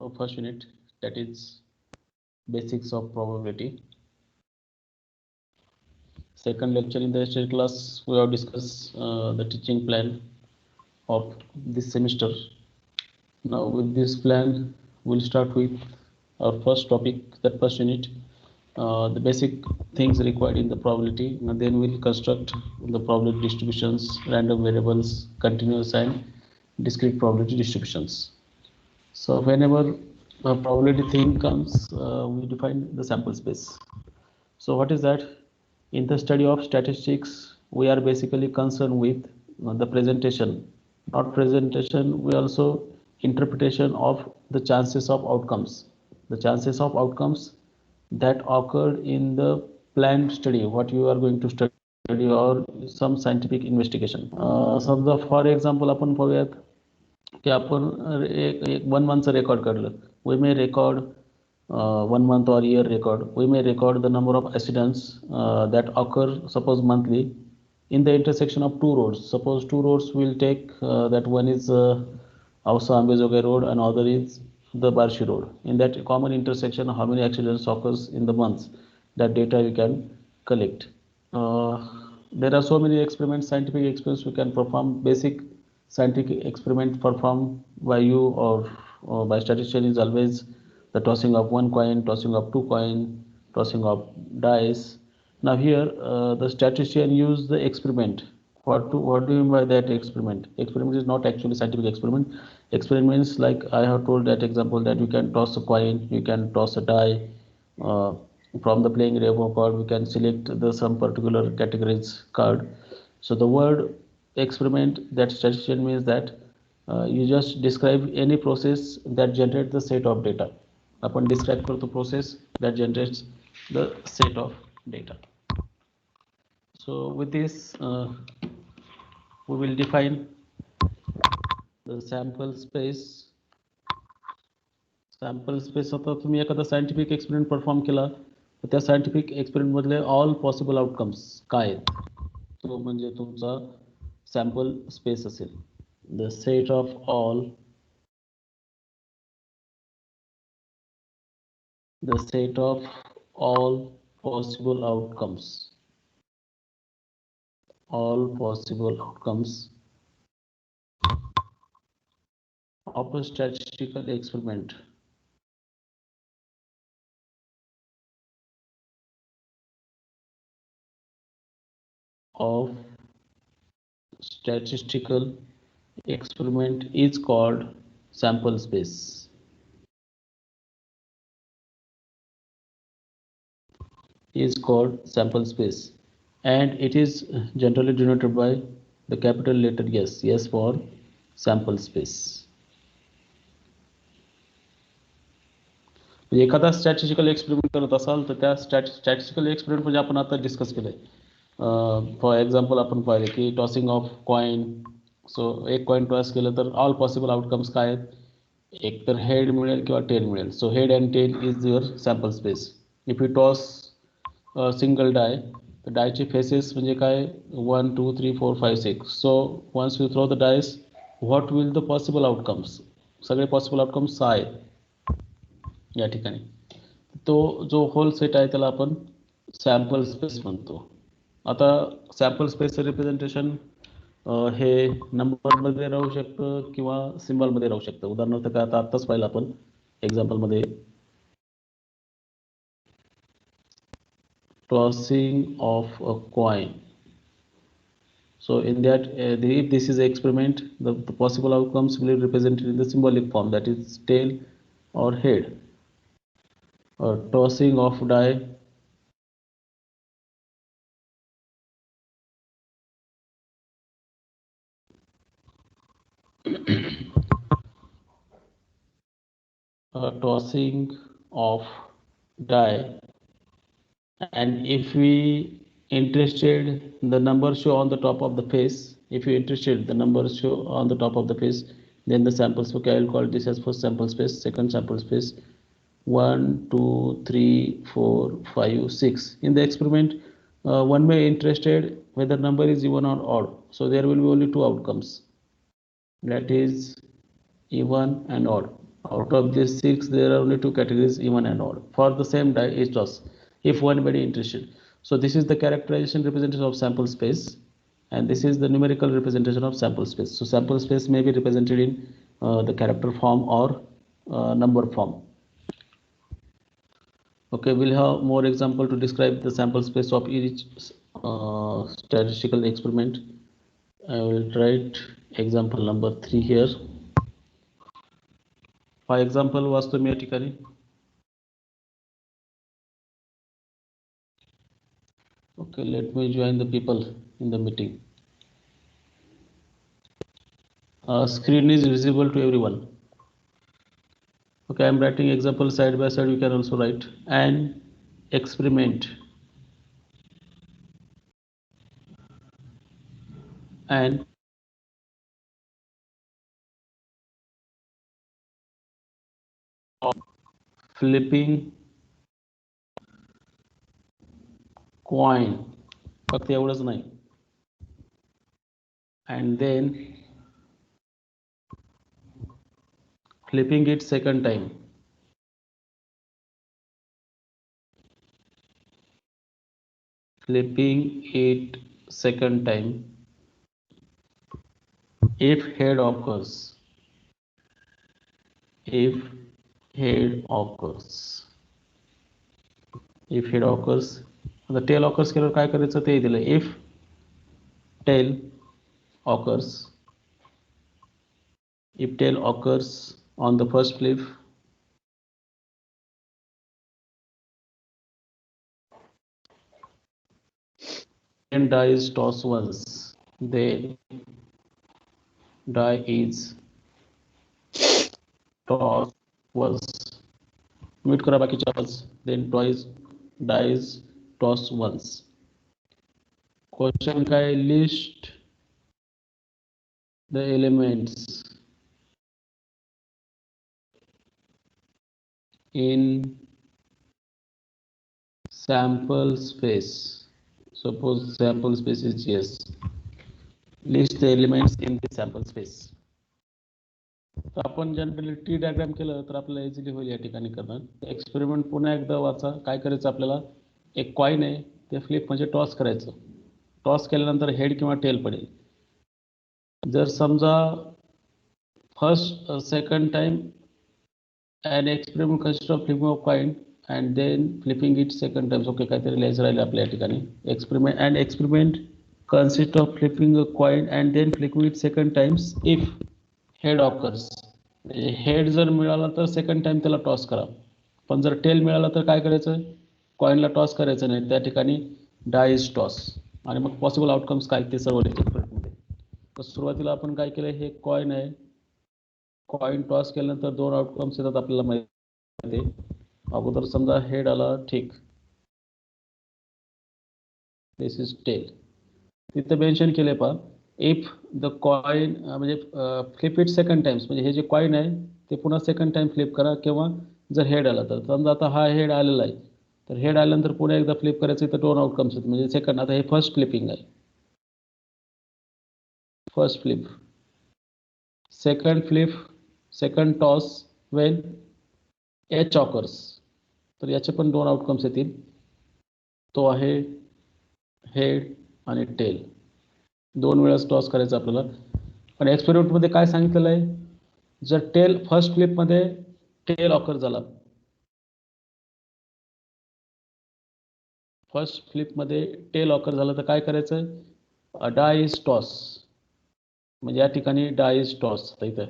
first unit, that is basics of probability. Second lecture in the history class, we have discussed the teaching plan of this semester. Now with this plan, we'll start with our first topic, that first unit, the basic things required in the probability, and then we'll construct the probability distributions, random variables, continuous and discrete probability distributions. So whenever a probability thing comes, we define the sample space. So what is that? In the study of statistics, we are basically concerned with the presentation, not presentation, we also interpretation of the chances of outcomes. The chances of outcomes that occurred in the planned study, what you are going to study or some scientific investigation. समजा for example आपण पाहूयात की आपण एक 1 monthचं record काढलं. We may record 1 month or year record. We may record the number of accidents that occur, suppose monthly, in the intersection of two roads. Suppose two roads will take that one is Ausa Ambejogai Road and other is the Barshi Road. In that common intersection, how many accidents occurs in the months? That data you can collect. There are so many experiments, scientific experiments we can perform. Basic scientific experiment performed by you or by statistician is always the tossing of one coin, tossing of two coin, tossing of dice. Now here the statistician use the experiment. What do you mean by that experiment? Experiment is not actually scientific experiment. Experiments, like I have told that example, that you can toss a coin, you can toss a die. From the playing rainbow card, we can select the some particular categories card. So the word experiment, that statistician means that you just describe any process that generates the set of data. Upon describe the process that generates the set of data. So with this we will define the sample space. Sample space. आता तुम्ही एखादा scientific experiment perform केला तर त्या scientific experiment मधले all possible outcomes काय आहेत, तो म्हणजे तुमचा सॅम्पल स्पेस असेल. The set of all possible outcomes, all possible outcomes of a statistical experiment. Of statistical experiment is called sample space. Is called sample space, and it is generally denoted by the capital letter S. S for sample space. एखादा statistical experiment करत असाल तर त्या statistical experiment म्हणजे आपण आता discuss केलंय. For example आपण पाहिले की टॉसिंग ऑफ कॉइन. सो एक कॉइन टॉस केलं तर ऑल पॉसिबल आउटकम्स काय आहेत, एक तर हेड मिळेल किंवा टेल मिळेल. So head and tail is your sample space. If you toss single die, तर डायचे फेसेस म्हणजे काय, 1 2 3 4 5 6. So once you throw the dice, what will the possible outcomes, सगळे पॉसिबल आउटकम्स 6 आहेत या ठिकाणी. तो जो होल सेट आहे त्याला आपण सॅम्पल स्पेस म्हणतो. आता सॅम्पल स्पेसचं रिप्रेझेंटेशन हे नंबरमध्ये राहू शकतं किंवा सिम्बॉलमध्ये राहू शकतं. उदाहरणार्थ काय, आता आत्ताच पाहिलं आपण एक्झाम्पलमध्ये, tossing of a coin. So in that if this is an experiment, the possible outcomes will be represented in the symbolic form, that is tail or head. Or tossing of die, tossing of die, and if we interested the numbers show on the top of the face, if you interested the numbers show on the top of the face, then the sample space, I will call this as first sample space. Second sample space, 1 2 3 4 5 6. In the experiment, one may interested whether number is even or odd. So there will be only two outcomes, that is even and odd. Out of these 6, there are only 2 categories, even and odd. For the same die is toss, if anybody interested. So this is the characterization representation of sample space, and this is the numerical representation of sample space. So sample space may be represented in the character form or number form. Okay, we'll have more example to describe the sample space of each statistical experiment. I will write example number 3 here. For example, वास्तव या ठिकाणी okay, let me join the people in the meeting. Screen is visible to everyone. Okay, I'm writing example side by side. You can also write an experiment. And flipping coin. फक्त एवढंच नाही. And then flipping it second time. Flipping it second time if head occurs. If head occurs. If head occurs. The tail occurs केल्यावर काय करायचं ते दिलं. If tail occurs. If tail occurs on the first flip, then die is tossed once. Then die is tossed once. Mute करा बाकीच्या आवाज. Then twice die is tossed once. Question काय list the elements in sample space. Suppose sample space is yes. List the elements in the sample space. तर आपण generally T diagram केलं तर आपल्याला easily होईल या ठिकाणी करणं. एक्सपेरिमेंट पुन्हा एकदा वाचा. काय करायचं आपल्याला, एक कॉइन आहे ते फ्लिप म्हणजे टॉस करायचं. टॉस केल्यानंतर हेड किंवा टेल पडेल. जर समजा first second time an experiment consists of flipping of coin and then flipping it second times. Okay, काहीतरी लिहायचं राहिलं आपल्या ठिकाणी. Experiment consists of flipping a coin and then flipping it second times if head occurs. Head जर मिळाला तर second time त्याला toss करा. पण जर टेल मिळाला तर काय करायचं, कॉइनला टॉस करायचं नाही. त्या ठिकाणी डाय इज टॉस. आणि मग पॉसिबल आउटकम्स काय ते सर्व लिहायचे. तर सुरुवातीला आपण काय केलं, हे कॉइन आहे. कॉइन टॉस केल्यानंतर 2 आउटकम्स येतात आपल्याला माहिती आहे. अगोदर समजा हेड आला, ठीक. दिस इज टेल. तिथे मेन्शन केले पहा, इफ द कॉइन म्हणजे फ्लिप इट सेकंड टाइम्स, म्हणजे हे जे कॉइन आहे ते पुन्हा सेकंड टाइम फ्लिप करा. किंवा जर हेड आला तर समजा आता हा हेड आलेला आहे, तर हेड आल्यानंतर पुन्हा एकदा फ्लिप करायचं. तर 2 आउटकम्स आहेत. म्हणजे सेकंड, आता हे फर्स्ट फ्लिपिंग आहे, first flip. Second flip, second toss Wien H occurs. तर याचे पण 2 आउटकम्स येतील. तो आहे हेड आणि टेल. 2 वेळेस टॉस करायचं आपल्याला. पण एक्सपेरिमेंटमध्ये काय सांगितलेलं आहे, जर टेल फर्स्ट फ्लिपमध्ये टेल ऑकर झाला, फर्स्ट फ्लिपमध्ये टेल ऑकर झाला, तर काय करायचं, डाय इज टॉस. म्हणजे या ठिकाणी डाय इज टॉस इथं,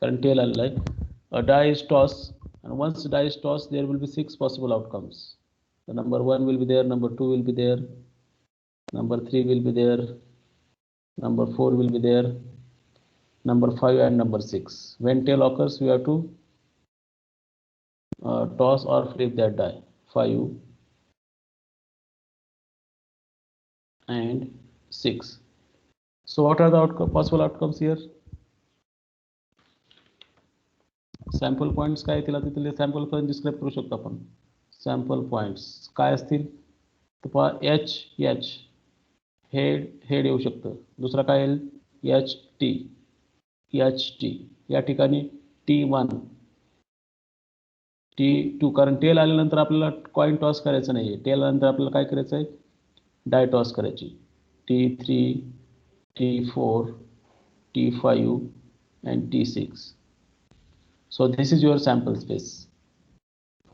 कारण टेल आलेला आहे. Die is toss, and once die is tossed, there will be 6 possible outcomes. The number 1 will be there, number 2 will be there, number 3 will be there, number 4 will be there, number 5 and number 6. When tail occurs, we have to toss or flip that die. 5 and 6. So what are the possible outcomes here? Sample points काय, तिला तिथले sample point describe करू शकतो आपण. Sample points काय असतील तर पहा, एच एच हेड, हेड येऊ शकतं. दुसरा काय येईल, एच टी, एच टी. या ठिकाणी T1, T2, कारण टेल आल्यानंतर आपल्याला कॉइन टॉस करायचं नाही आहे. टेल आल्यानंतर आपल्याला काय करायचं आहे, डाय टॉस करायची. T3, T4, T5 and T6. So this is your sample space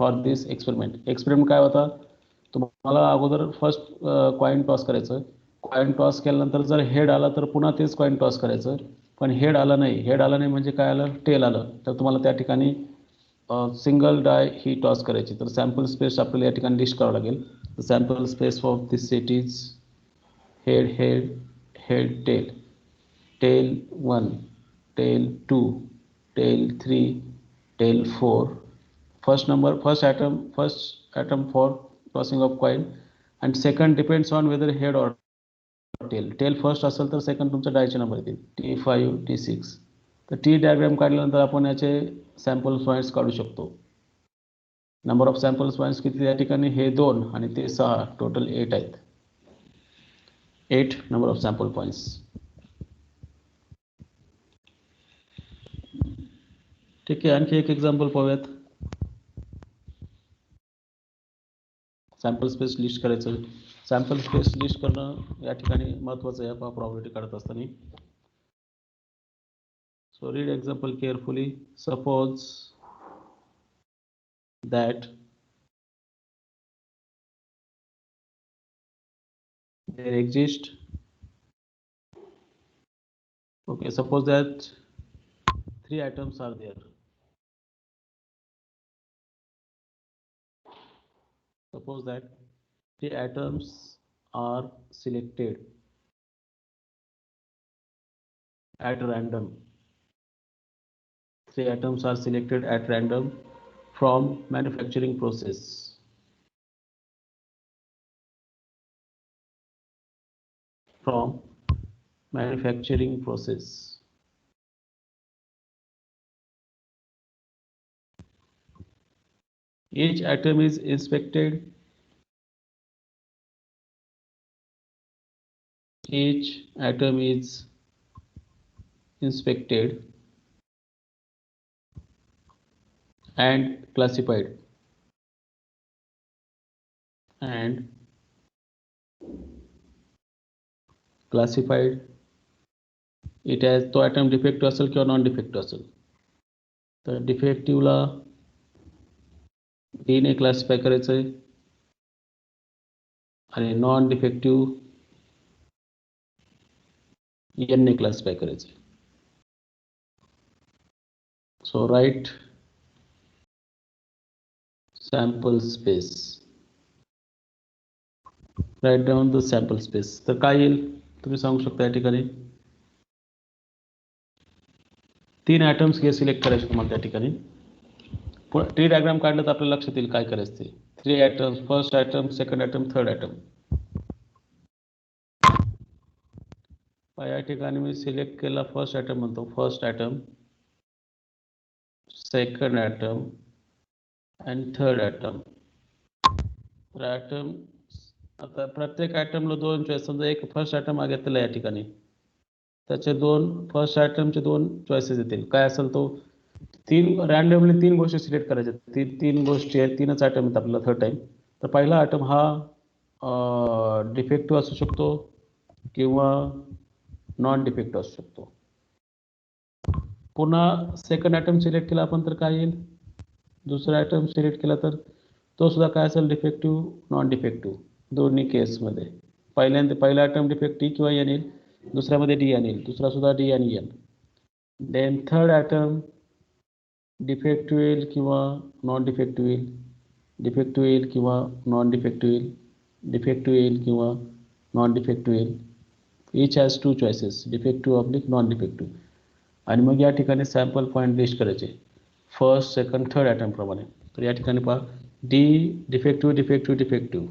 for this experiment. Experiment काय होता, तुम्हाला अगोदर फर्स्ट कॉइन टॉस करायचं. कॉइन टॉस केल्यानंतर जर हेड आला तर पुन्हा तेच कॉइन टॉस करायचं, पण हेड आला नाही. हेड आला नाही म्हणजे काय आलं, टेल आलं, तर तुम्हाला त्या ठिकाणी सिंगल डाय ही टॉस करायची. तर सॅम्पल स्पेस आपल्याला या ठिकाणी लिस्ट करावं लागेल. तर sample space of this set is head head head tail, tail 1, tail 2, tail 3, tail 4. first atom for tossing of coin, and second depends on whether head or tail. Tail first असेल तर second तुमचा डायचे number येतील, T5, T6. तर T diagram काढल्यानंतर आपण याचे sample points काढू शकतो. नंबर ऑफ सॅम्पल पॉईंट्स किती या ठिकाणी, हे 2 आणि ते 6, टोटल 8 आहेत. 8 नंबर ऑफ सॅम्पल पॉईंट्स. ठीक आहे, आणखी एक एक्झाम्पल पाहूयात. सॅम्पल स्पेस लिस्ट करायचं. सॅम्पल स्पेस लिस्ट करणं या ठिकाणी महत्त्वाचं आहे प्रॉपर्टी काढत असताना. So read example carefully. Suppose that there exist, okay, suppose that 3 atoms are there. Suppose that 3 atoms are selected at random. 3 atoms are selected at random from manufacturing process. From manufacturing process. Each atom is inspected. Each atom is inspected and classified. And classified. It has तो item defective असेल किंवा non defective असेल. तर डिफेक्टिव्हला डीने classify करायचं आहे आणि non defective एनने classify करायचं आहे. So write sample space, write down the sample space. तर काय येईल तुम्ही सांगू शकता या ठिकाणी. 3 ॲटम्स हे सिलेक्ट करायचे तुम्हाला त्या ठिकाणी. ट्री डायग्राम काढलं तर आपल्याला लक्षात येईल काय करायचं ते. 3 atoms, first atom, second atom, third atom. या ठिकाणी मी सिलेक्ट केला फर्स्ट ॲटम म्हणतो, फर्स्ट ॲटम, सेकंड ॲटम आणि थर्ड ॲटम. तर ॲटम आता प्रत्येक ॲटमला 2 चॉईस. समजा एक फर्स्ट ॲटम घेतलेला या ठिकाणी, त्याचे 2 फर्स्ट ॲटमचे 2 चॉईसेस येतील. काय असेल तो 3 रँडमली 3 गोष्टी सिलेक्ट करायच्या. 3 गोष्टी आहेत, 3च ॲटम आहेत आपल्याला थर्ड टाइम. तर पहिला ॲटम हा डिफेक्टिव्ह असू शकतो किंवा नॉन डिफेक्टिव्ह असू शकतो. पुन्हा सेकंड ॲटम सिलेक्ट केला आपण तर काय येईल, दुसरा ॲटम सिलेक्ट केला तर तो सुद्धा काय असेल, डिफेक्टिव्ह नॉन डिफेक्टिव्ह दोन्ही केसमध्ये. पहिला ॲटम डिफेक्टिव्ह किंवा एन येईल, दुसऱ्यामध्ये डी एन येईल, दुसरा सुद्धा डी आणि N. Then third atom defective येईल किंवा नॉन डिफेक्टिव्ह येईल, डिफेक्टिव्ह येईल किंवा नॉन डिफेक्टिव्ह येईल, डिफेक्टिव्ह येईल किंवा नॉन डिफेक्टिव्ह येईल. Each has 2 choices, defective oblique non defective. आणि मग या ठिकाणी सॅम्पल पॉईंट लिस्ट करायचे फर्स्ट, सेकंड, थर्ड ॲटम प्रमाणे. तर या ठिकाणी पहा, डी डिफेक्टिव्ह डिफेक्टिव्ह डिफेक्टिव्ह,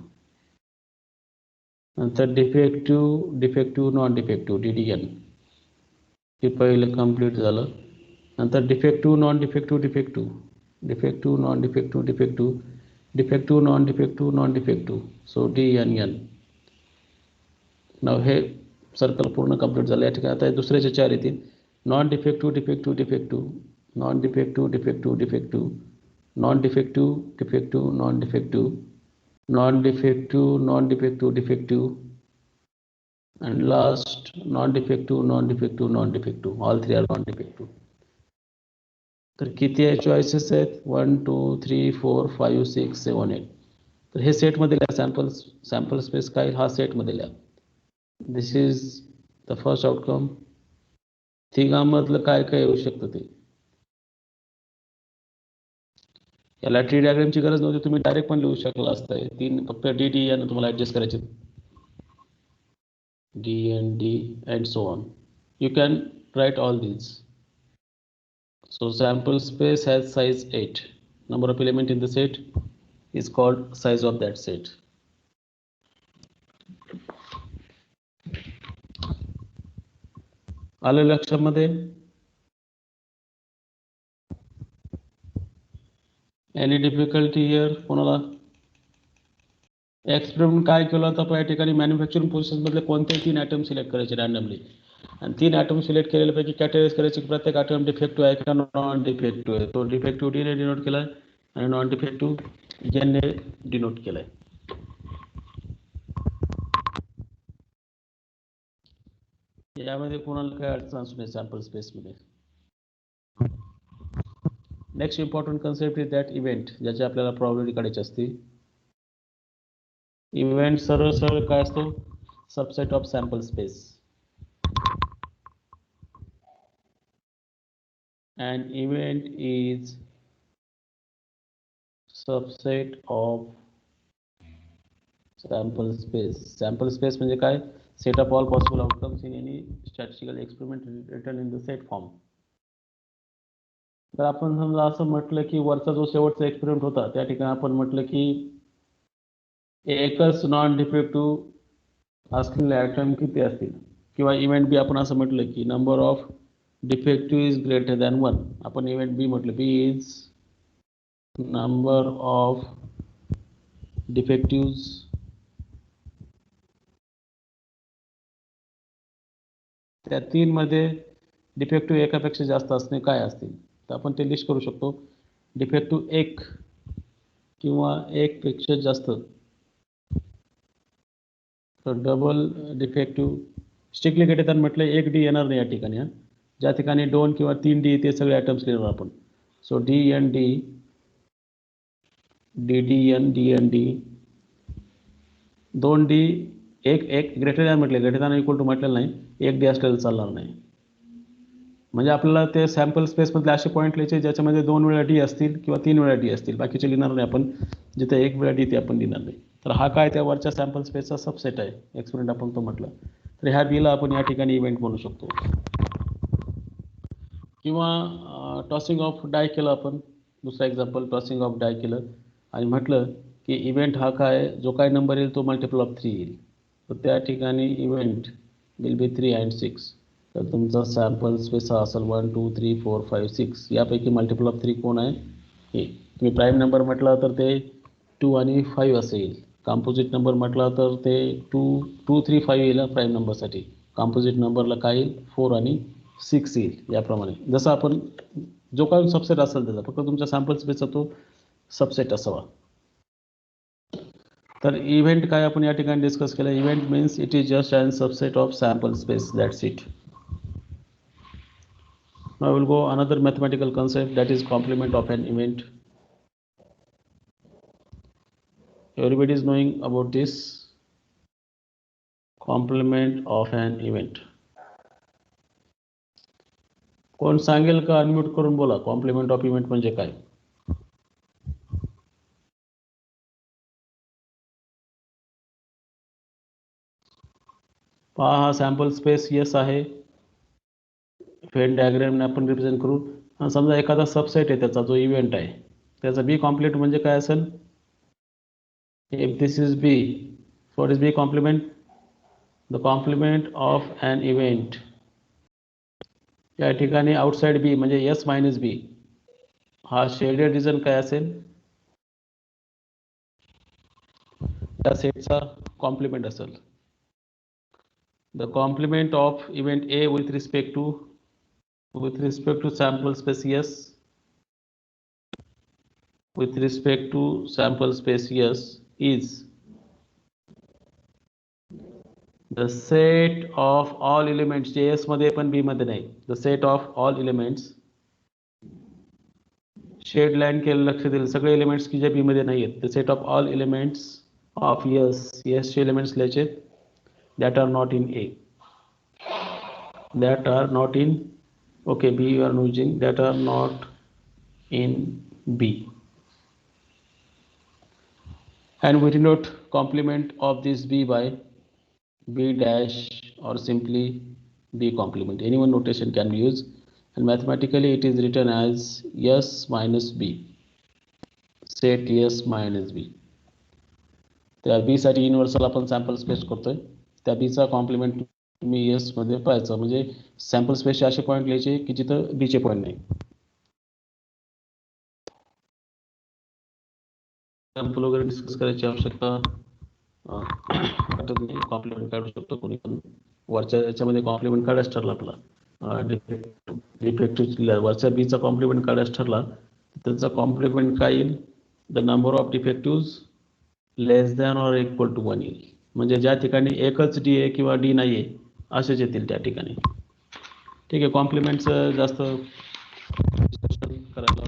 नंतर defective defective non defective DDN, हे पहिलं कंप्लीट झालं. नंतर defective non defective defective, defective non defective defective, defective non defective non defective, so DNN. नाव हे सर्कल पूर्ण कंप्लीट झालं. या ठिकाणी आता दुसऱ्याचे 4 येतील, non defective defective defective, non defective defective defective, non-defective, defective, non-defective, non-defective, non-defective, defective, and last non-defective, non-defective, non-defective. All three are non-defective. तर किती आहे चॉईसेस आहेत? 1 2 3 4 5 6 7 8. तर हे सेटमध्ये लिहा. सॅम्पल स्पेस काय हा सेटमध्ये लिहा. दिस इज द फर्स्ट आउटकम. तिघांमधलं काय काय येऊ शकतं ते. याला ट्री डायग्रामची गरज नव्हती, तुम्ही डायरेक्ट पण लिहू शकला असताय. तीन फक्त डी डी यानं तुम्हाला ऍडजस्ट करायचे. D N D and so on. You can write all these. So sample space has size 8. Number of element in the set is called size of that set. आलं लक्षामध्ये? Any difficulty here? कोणाला? Experiment काय केलं होतं? या ठिकाणी manufacturing process मधले कोणतेही 3 ॲटम सिलेक्ट करायचे रॅन्डमली, आणि 3 ॲटम सिलेक्ट केलेल्यापैकी कॅटेगराइज करायचे की प्रत्येक ॲटम डिफेक्टिव्ह आहे का नॉन डिफेक्टिव्ह आहे. तो डिफेक्टिव्ह डी ने डिनोट केलाय आणि नॉन डिफेक्टिव्ह एन ने डिनोट केलाय. यामध्ये कोणाला काय अडचण असू नये सॅम्पल स्पेसमध्ये. Next important concept is that event, ज्याची आपल्याला प्रॉबिलिटी काढायची असते. इव्हेंट सरळ सरळ काय असतो? Subset of sample space. An event is subset of sample space. Sample space म्हणजे काय? Set of all possible outcomes in any statistical experiment written in the set form. तर आपण समजा असं म्हटलं की वरचा जो शेवटचा एक्सपेरिमेंट होता त्या ठिकाणी आपण म्हटलं की एकच नॉन डिफेक्टिव्ह असलेले ॲटम किती असतील, किंवा इव्हेंट बी आपण असं म्हटलं की number of defective is greater than 1. आपण इव्हेंट बी म्हटलं बी इज number of defectives त्या 3 मध्ये डिफेक्टिव्ह एकापेक्षा जास्त असणे काय असतील, तर आपण ते लिस्ट करू शकतो. डिफेक्टिव्ह 1 किंवा 1 पेक्षा जास्त, तर डबल डिफेक्टिव्ह स्ट्रिक्टली ग्रेटर म्हटलं 1 डी येणार नाही या ठिकाणी. ज्या ठिकाणी 2 किंवा 3 डी ते सगळे ॲटम्स घेणार आपण. So D N D D D N D N D 2 D 1 greater than म्हटले, ग्रेटर दॅन इक्वल टू म्हटलेलं नाही, 1 डी असलेलं चालणार नाही. म्हणजे आपल्याला ते सॅम्पल स्पेसमधले असे पॉईंट लिहायचे ज्याच्यामध्ये 2 वेळा डी असतील किंवा 3 वेळा डी असतील, बाकीचे लिहिणार नाही आपण. जिथे 1 वेळा डी ते आपण लिहिणार नाही. तर हा काय त्या वरच्या सॅम्पल स्पेसचा सबसेट आहे. एक्सपेरिमेंट आपण तो म्हटलं तर ह्या बीला आपण या ठिकाणी इव्हेंट म्हणू शकतो. किंवा टॉसिंग ऑफ डाय केलं आपण. दुसरा एक्झाम्पल, टॉसिंग ऑफ डाय केलं आणि म्हटलं की इव्हेंट हा काय, जो काय नंबर येईल तो मल्टिपल ऑफ 3 येईल. तर त्या ठिकाणी इव्हेंट विल बी 3 and 6. तर तुमचा सॅम्पल स्पेस हा असेल 1 2 3 4 5 6. यापैकी मल्टिपल ऑफ 3 कोण आहे? हे. तुम्ही प्राईम नंबर म्हटला तर ते 2 आणि 5 असं येईल. कॉम्पोजिट नंबर म्हटला तर ते 2 2 3 5 येईल प्राईम नंबरसाठी. कॉम्पोजिट नंबरला काय येईल? 4 आणि 6 येईल. याप्रमाणे जसं आपण जो काही सबसेट असेल त्याचा, फक्त तुमच्या सॅम्पल स्पेसचा तो सबसेट असावा. तर इव्हेंट काय आपण या ठिकाणी डिस्कस केलं. Event means it is just an subset of sample space, that's it. Now we'll go another mathematical concept, that is complement of an event. Everybody is knowing about this complement of an event. कोण सांगेल का? Unmute करून बोला. Complement of event म्हणजे काय? पहा, हा sample space yes आहे. फेन डायग्रामने आपण रिप्रेझेंट करू. समजा एखादा सबसेट आहे त्याचा जो इव्हेंट आहे, त्याचा बी कॉम्प्लिमेंट म्हणजे काय असेल? If this is B, what is B complement? The complement of an event. या ठिकाणी आउटसाइड बी म्हणजे एस मायनस बी हा शेडेड रिजन काय असेल? त्या सेटचा कॉम्प्लिमेंट असेल. The complement of event A with respect to sample space S with respect to sample space S is the set of all elements JS मध्ये पण B मध्ये नाही, the set of all elements shade line केलं लक्ष दिलं सगळे elements की जे बी मध्ये नाही आहेत the set of all elements of S चे एलिमेंट्स लिहायचे that are not in A, that are not in okay B you are using that are not in B, and we denote complement of this B by B dash or simply B complement. Any one notation can be used, and mathematically it is written as S minus B, set S minus B. त्या बी साठी universal आपण sample space करतोय त्या बी चा complement तुम्ही S मध्ये पाहायचं म्हणजे सॅम्पल स्पेसचे असे पॉईंट लिहायचे की जिथं बी चे पॉईंट नाही. सॅम्पल वगैरे डिस्कस करायची आवश्यकता वाटत नाही. कॉम्प्लिमेंट काढू शकतो कोणी पण वरच्या याच्यामध्ये कॉम्प्लिमेंट काढायच ठरला आपला डिफेक्टिव्ह वरच्या बीचा कॉम्प्लिमेंट काढायच ठरला त्याचा कॉम्प्लिमेंट काय येईल the number of defective less than or equal to 1 येईल म्हणजे ज्या ठिकाणी एकच डी आहे किंवा डी नाही आहे असेच येतील त्या ठिकाणी. ठीक आहे कॉम्प्लिमेंटचं जास्त डिस्कशन करायला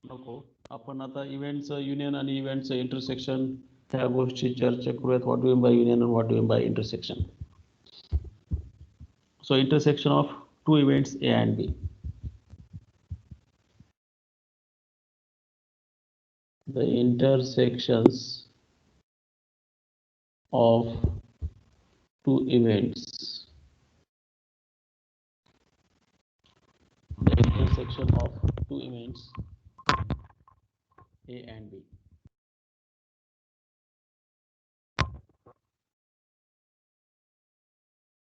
नको. आपण आता इव्हेंटचं युनियन आणि इव्हेंटचं इंटरसेक्शन ह्या गोष्टी चर्चा करूयात. व्हॉट डू बाय युनियन आणि what do by intersection. So intersection of two events A and B. The intersections of two events. The intersection of two events A and B.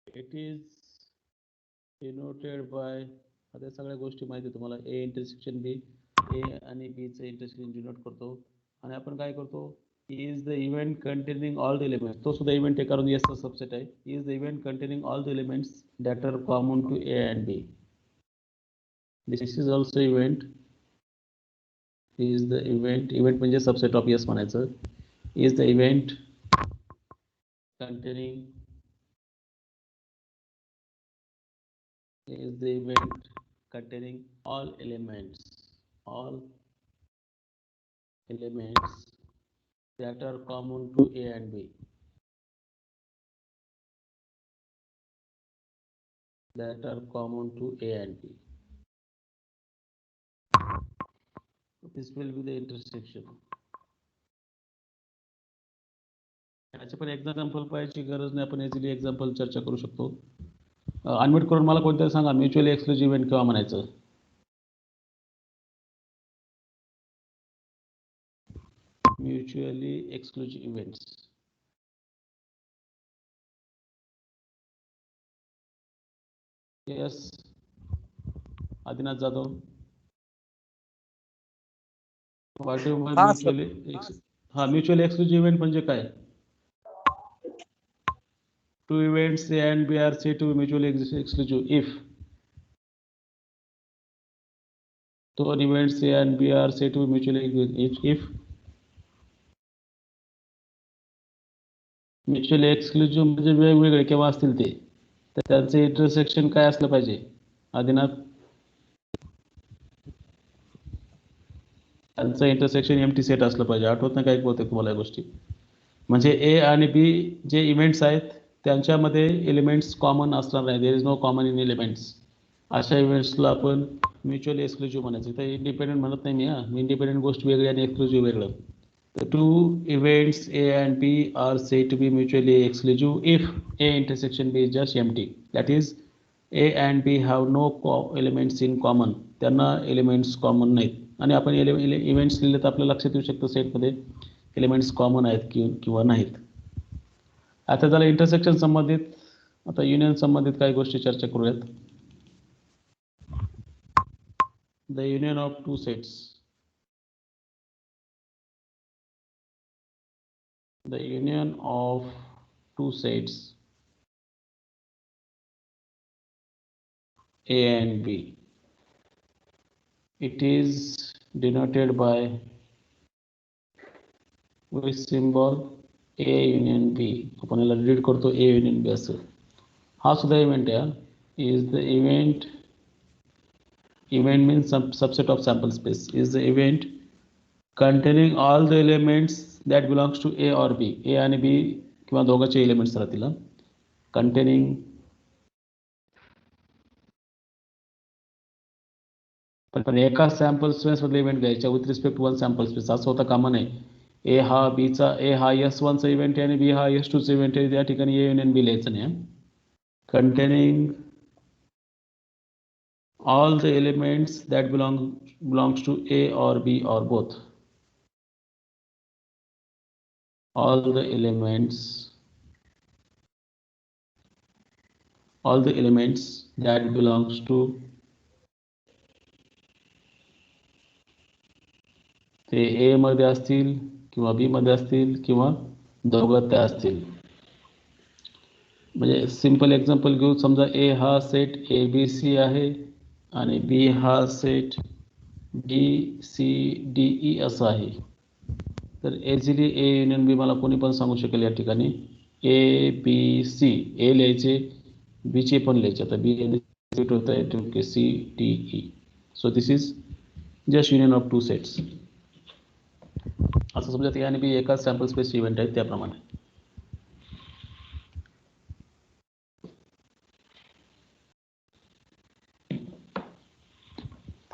It is denoted by आता सगळ्या गोष्टी माहिती तुम्हाला A intersection B A आणि B चे intersection denote करतो आणि आपण काय करतो is the event containing all the elements तो सुद्धा इव्हेंट करून S चा सबसेट आहे is the event containing all the elements that are common to A and B. This is also event is the event म्हणजे subset of S म्हणायचं is the event containing is the event containing all elements that are common to A and B. That are common to A and B. This will be the intersection. याचे पण example पाहायची गरज नाही आपण easily example चर्चा करू शकतो. Unmute करून मला कोणतरी सांगा म्युच्युअली एक्सक्लुझिव्ह इव्हेंट केव्हा म्हणायचं. Mutually exclusive events. Yes Adinath Jadhav. Mutually mutually exclusive event म्हणजे काय. Two events A and B are said to be mutually exclusive if two events A and B are said to be mutually exclusive if mutually exclusive म्हणजे वेगवेगळे केव्हा असतील ते तर त्यांचं intersection काय असलं पाहिजे आदिनाथ. त्यांचं इंटरसेक्शन एम्प्टी सेट असलं पाहिजे. आठवत नाही काय बोलते तुम्हाला या गोष्टी म्हणजे ए आणि बी जे इव्हेंट्स आहेत त्यांच्यामध्ये एलिमेंट्स कॉमन असणार नाही. There is no common in elements. अशा इव्हेंट्सला आपण म्युच्युअली एक्सक्लुझिव्ह म्हणायचं. तर इंडिपेंडेंट म्हणत नाही मी इंडिपेंडेंट गोष्ट वेगळी आणि एक्सक्लुझिव्ह वेगळं. The two events A and B are said to be mutually exclusive if A intersection B is just empty. That is, A and B have no elements in common. त्यांना elements common नाहीत आणि आपण events लिहिले तर आपल्या लक्षात येऊ शकतं सेटमध्ये एलिमेंट्स कॉमन आहेत किंवा नाहीत. आता त्याला इंटरसेक्शन संबंधित आता युनियन संबंधित काही गोष्टी चर्चा करूयात. The union of two sets. The union of two sets A and B. It is denoted by which symbol A union B. आपण याला रीड करतो A union B असं. हा सुद्धा इव्हेंट आहे. is the event means some subset of sample space is the event containing all the elements that belongs to A or B. A आणि B किंवा दोघांचे एलिमेंट्स राहतील. containing पण एका सॅम्पल स्पेस मधले इव्हेंट घ्यायच्या with respect to one sample space असं होता कामा नये. ए हा S1चा इव्हेंट आहे आणि बी हा S2चा इव्हेंट आहे. त्या ठिकाणी ए युनियन बी लिहायचं नाही. containing all the elements that belongs to A or B or both. all the elements that belongs to ते A मध्ये असतील किंवा B मध्ये असतील किंवा दोघात त्या असतील. म्हणजे सिंपल एक्झाम्पल घेऊ. समजा ए हा सेट ABC आहे आणि बी हा सेट BCDE असा आहे. तर इझिली ए युनियन बी मला कोणी पण सांगू शकेल या ठिकाणी. ABC ए लिहायचे, बी चे पण लिहायचे. आता बी होत आहे CDE. So this is just union of two sets. असं समजा ए आणि बी एकाच सॅम्पल स्पेस इव्हेंट आहेत त्याप्रमाणे.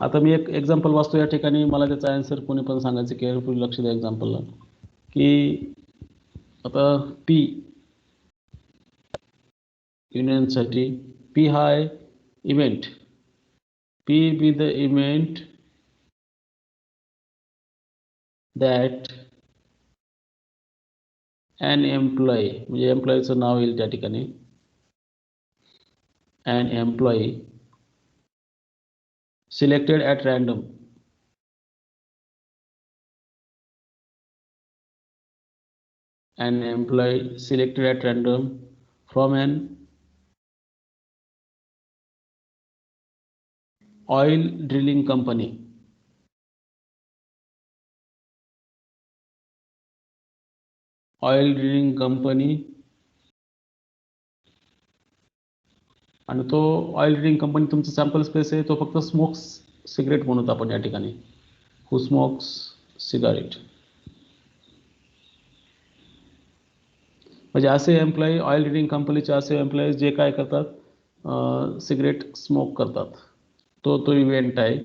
आता मी एक एक्झाम्पल वाचतो या ठिकाणी. मला त्याचा आन्सर कोणी पण सांगायचं. केअरफुली लक्ष द्या एक्झाम्पलला. की आता पी युनियनसाठी पी हा आहे event. P be the event that an employee म्हणजे एम्प्लॉईचं नाव येईल त्या ठिकाणी. an employee selected at random from an oil drilling company. आणि तो ऑइल ड्रिलिंग कंपनी तुमचं सॅम्पल स्पेस आहे. तो फक्त स्मोक्स सिगरेट म्हणून आपण या ठिकाणी. हू स्मोक्स सिगारेट. म्हणजे असे एम्प्लॉई ऑइल ड्रिलिंग कंपनीचे असे एम्प्लॉई जे काय करतात सिगरेट स्मोक करतात. तो इव्हेंट आहे.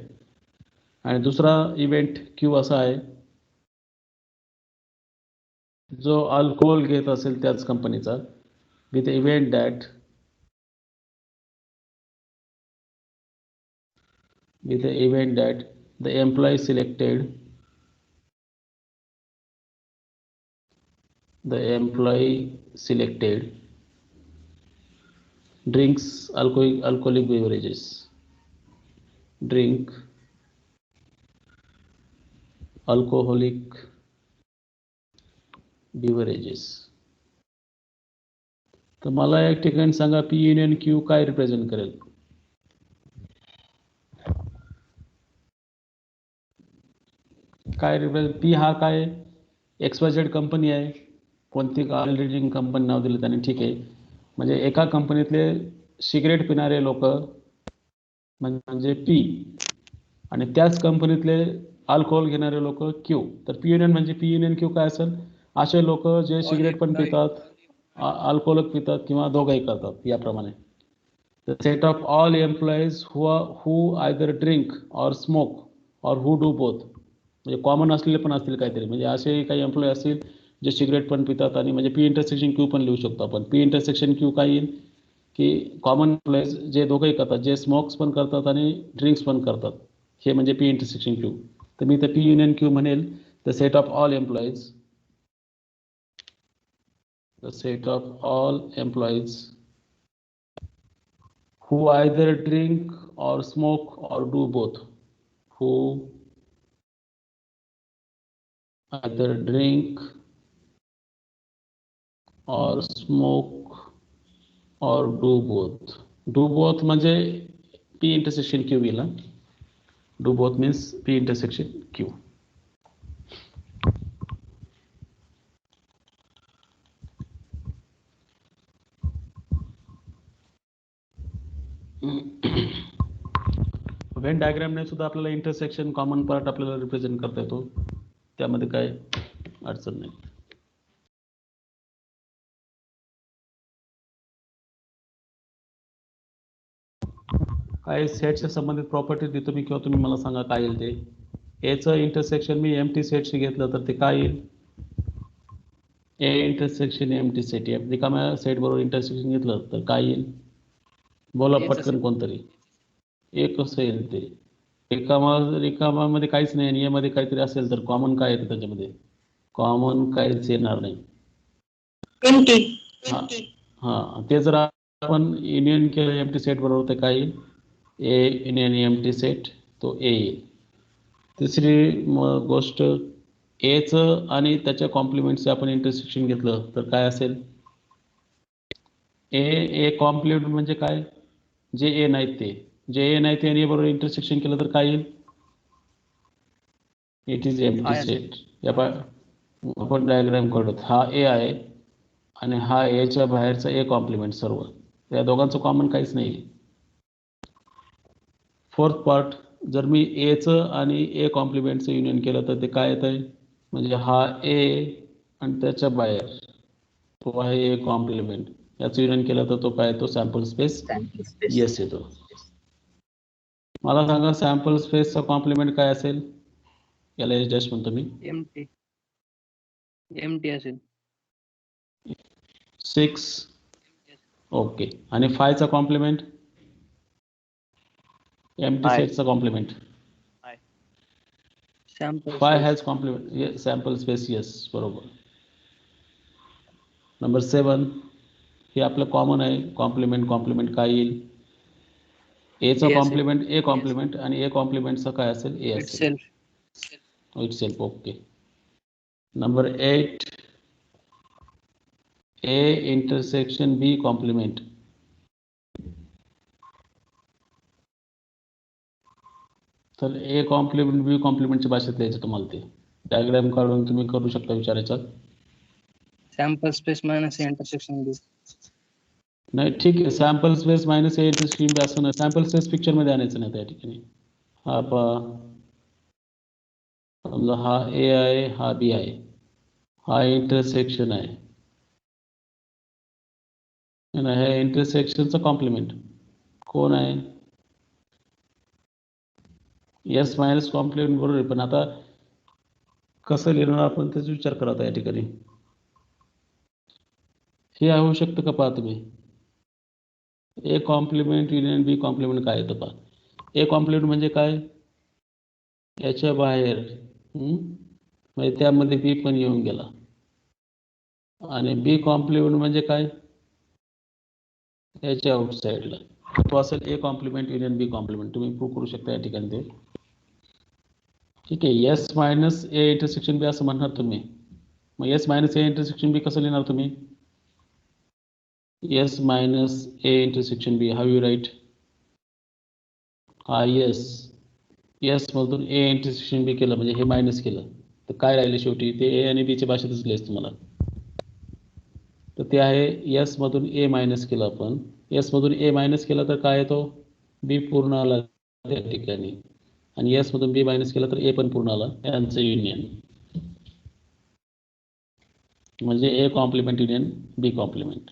आणि दुसरा इव्हेंट क्यू असा आहे जो अल्कोहोल घेत असेल त्याच कंपनीचा. With event that the employee selected drinks alcoholic beverages. Drink alcoholic beverages. तर मला एक ठिकाणी सांगा पी युनियन क्यू काय रिप्रेझेंट करेल. काय रिप्रेझेंट. पी हा काय XYZ कंपनी आहे. कोणती ऑइल ड्रिलिंग कंपनी नाव दिलं त्याने. ठीक आहे. म्हणजे एका कंपनीतले सिगरेट पिणारे लोक म्हणजे पी आणि त्याच कंपनीतले अल्कोहोल घेणारे लोक क्यू. तर पी युनियन म्हणजे पी युनियन क्यू काय असेल. असे लोक जे सिगरेट पण पितात, अल्कोहोल पितात किंवा दोघंही करतात याप्रमाणे. The set of all employees who either drink or smoke or who do both. म्हणजे कॉमन असलेले पण असतील काहीतरी. म्हणजे असे काही एम्प्लॉई असतील जे सिगरेट पण पितात आणि म्हणजे पी इंटरसेक्शन क्यू पण लिहू शकतो आपण. पी इंटरसेक्शन क्यू काय येईल की कॉमन एम्प्लॉईज जे दोघंही करतात, जे स्मोक्स पण करतात आणि ड्रिंक्स पण करतात. हे म्हणजे पी इंटरसेक्शन क्यू. तर मी तर पी युनियन क्यू म्हणेल the set of all employees who either drink or smoke or do both. Who either drink or smoke or do both. Do both म्हणजे P intersection Q येईल. Do both means P intersection Q. When डायग्रामने सुद्धा आपल्याला intersection common part आपल्याला represent करता येतो, त्यामध्ये काय अडचण नाही. काय सेटच्या संबंधित प्रॉपर्टी देतो मी, किंवा तुम्ही मला सांगा काय येईल ते. एचं इंटरसेक्शन मी एम्प्टी सेटशी घेतलं तर ते काय येईल? ए इंटरसेक्शन एम्प्टी सेट, रिकाम्या सेट बरोबर इंटरसेक्शन घेतलं तर काय येईल? बोला पटकन कोणतरी. एक कसं येईल ते? रिकामामध्ये काहीच नाही आणि यामध्ये काहीतरी असेल तर कॉमन काय येतं त्याच्यामध्ये? कॉमन काहीच येणार नाही. हा ते जर आपण युनियन केलं एम्प्टी सेट बरोबर तर काय येईल? ए युनियन एम्प्टी सेट, तो ए येईल. तिसरी गोष्ट, एचं आणि त्याच्या कॉम्प्लिमेंटचे आपण इंटरसेक्शन घेतलं तर काय असेल? ए कॉम्प्लिमेंट म्हणजे काय? जे ए नाहीत ते, जे ए नाहीत आणि ए बरोबर इंटरसेक्शन केलं तर काय येईल? It is empty set. आपण डायग्राम काढू. हा ए आहे आणि हा एच्या बाहेरचा ए कॉम्प्लिमेंट, सर्व या दोघांचं कॉमन काहीच नाही. फोर्थ पार्ट, जर मी एचं आणि ए कॉम्प्लिमेंटचं युनियन केलं तर ते काय येत आहे? म्हणजे हा ए आणि त्याच्या बाहेर तो आहे ए कॉम्प्लिमेंट, याचं युनियन केलं तर तो काय येतो? सॅम्पल स्पेस येस येतो. मला सांगा सॅम्पल स्पेसचा कॉम्प्लिमेंट काय असेल? याला एच डॅश म्हणतो मी. एमटी असेल 6. ओके. आणि 5 चा कॉम्प्लिमेंट, एम्प्टी सेटचा complement 5 has complement sample space yes, बरोबर. नंबर 7, हे आपलं कॉमन आहे. कॉम्प्लिमेंट काय येईल? एचा कॉम्प्लिमेंट ए कॉम्प्लिमेंट आणि ए कॉम्प्लिमेंटचा काय असेल? ए असेल. Itself. Okay. Number 8, A intersection B complement. तर ए कॉम्प्लिमेंट बी कॉम्प्लिमेंटच्या भाषेत लिहायचं तुम्हाला. ते डायग्राम काढून तुम्ही करू शकता विचारायचा. Sample space minus A intersection B. नाही ठीक आहे, sample space minus A intersection B असं नाही. सॅम्पल स्पेस पिक्चर मध्ये आणायचं नाही त्या ठिकाणी. हा पहा, समजा हा ए आहे, हा बी आहे, हा इंटरसेक्शन आहे आणि हे इंटरसेक्शनचं कॉम्प्लिमेंट कोण आहे? एस मायनस कॉम्प्लिमेंट बरोबर आहे. पण आता कसं लिहिणार आपण त्याचा विचार करा आता या ठिकाणी. हे होऊ शकतं का? पहा तुम्ही, A complement union B complement काय येतं पहा. ए कॉम्प्लिमेंट म्हणजे काय? याच्या बाहेर, म्हणजे त्यामध्ये बी पण येऊन गेला. आणि बी कॉम्प्लिमेंट म्हणजे काय? याच्या आउटसाईडला तो असेल A complement union B complement. तुम्ही प्रूव्ह करू शकता या ठिकाणी ते. ठीक आहे. S minus A intersection B असं म्हणणार तुम्ही. मग S minus A intersection B कसं लिहिणार तुम्ही? S minus A intersection B, how you write? हा एस मधून ए इंटरसेक्शन बी केलं म्हणजे हे मायनस केलं तर काय राहिलं शेवटी? ते ए आणि बीच्या भाषेतच लिहायचं तुम्हाला. तर ते आहे एस मधून ए मायनस केलं आपण. एस मधून ए मायनस केलं तर काय येतो? बी पूर्ण आला त्या ठिकाणी. आणि एस मधून बी मायनस केलं तर ए पण पूर्ण आला. यांचं युनियन म्हणजे A complement union B complement.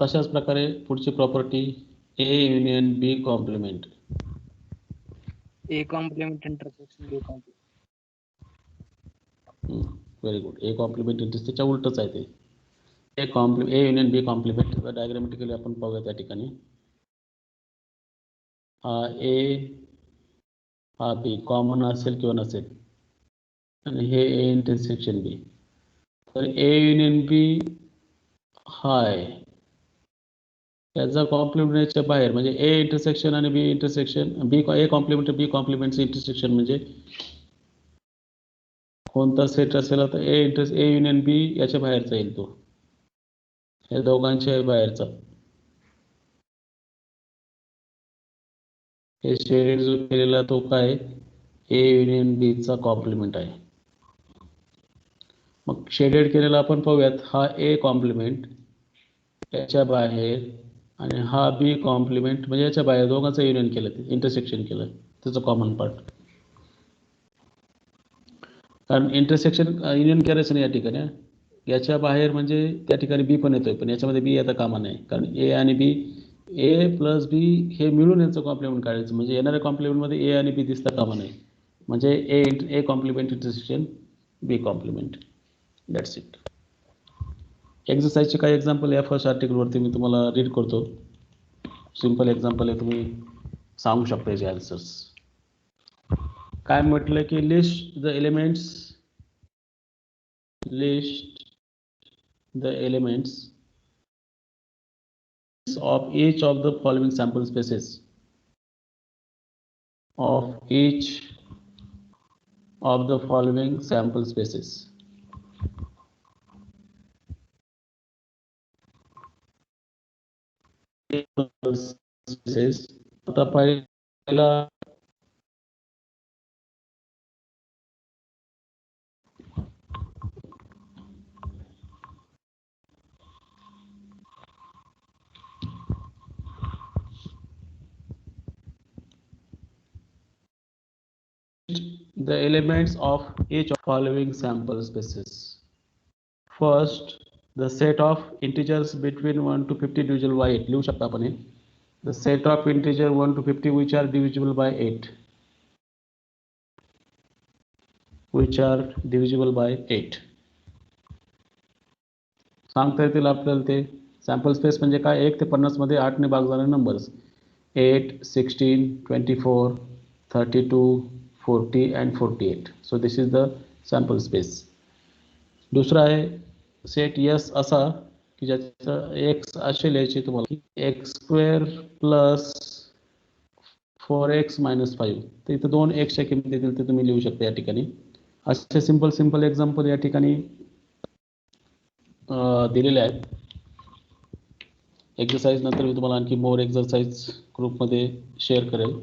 तशाच प्रकारे पुढची property A union B complement. A complement intersection B complement. Very good. A complement intersection त्याच्या उलटच आहे ते. A union B complement. Diagrammatically आपण पाहूया त्या ठिकाणी. हा ए हा बी कॉमन असेल किंवा नसेल आणि हे ए इंटरसेक्शन बी. तर ए युनियन बी हाय त्याचा कॉम्प्लिमेंटच्या बाहेर म्हणजे ए इंटरसेक्शन आणि B intersection B A complement B कॉम्प्लिमेंटचं इंटरसेक्शन म्हणजे कोणता सेट असेल तर ए युनियन बी याच्या बाहेरचा येईल तो, या दोघांच्या बाहेरचा. हे शेडेड जो केलेला तो काय ए युनियन बी चा कॉम्प्लिमेंट आहे. मग शेडेड केलेला आपण पाहूयात. हा ए कॉम्प्लिमेंट याच्या बाहेर आणि हा बी कॉम्प्लिमेंट म्हणजे याच्या बाहेर दोघांचं युनियन केलं, ते इंटरसेक्शन केलं, त्याचं कॉमन पार्ट. कारण इंटरसेक्शन युनियन करायचं नाही या ठिकाणी. याच्या बाहेर म्हणजे त्या ठिकाणी बी पण येतोय, पण याच्यामध्ये बी आता कामा नाही. कारण ए आणि बी, ए प्लस बी हे मिळून यांचं कॉम्प्लिमेंट काढायचं. म्हणजे येणाऱ्या कॉम्प्लिमेंटमध्ये ए आणि बी दिसता कामा नाही. म्हणजे A complement intersection B complement. That's it. एक्सरसाइजचे काही एक्झाम्पल या फर्स्ट आर्टिकलवरती मी तुम्हाला रीड करतो. सिंपल एक्झाम्पल आहे, तुम्ही सांगू शकता याचे आन्सर्स. काय म्हटलं की list the elements of each of the following sample spaces of each of the following sample spaces. आता पहिला the elements of each of following sample spaces. First, the set of integers between 1 to 50 divisible by 8. लिहू शकता आपण हे. The set of integer 1 to 50 which are divisible by 8. Which are divisible by 8. सांगता येतील आपल्याला ते. सॅम्पल स्पेस म्हणजे काय, 1 ते 50 मध्ये 8 ने भाग झालेले numbers. 8, 16, 24, 32, 40 and 48. So this is the sample space. दुसरा आहे सेट यस असा की ज्याचं एक्स असे लिहायचे तुम्हाला की x square plus 4x minus 5. तर इथं 2 एक्सच्या किमती देतील ते तुम्ही लिहू शकता या ठिकाणी. असे सिंपल एक्झाम्पल या ठिकाणी दिलेले आहेत. एक्सरसाइज नंतर मी तुम्हाला आणखी मोर एक्सरसाइज ग्रुपमध्ये शेअर करेल.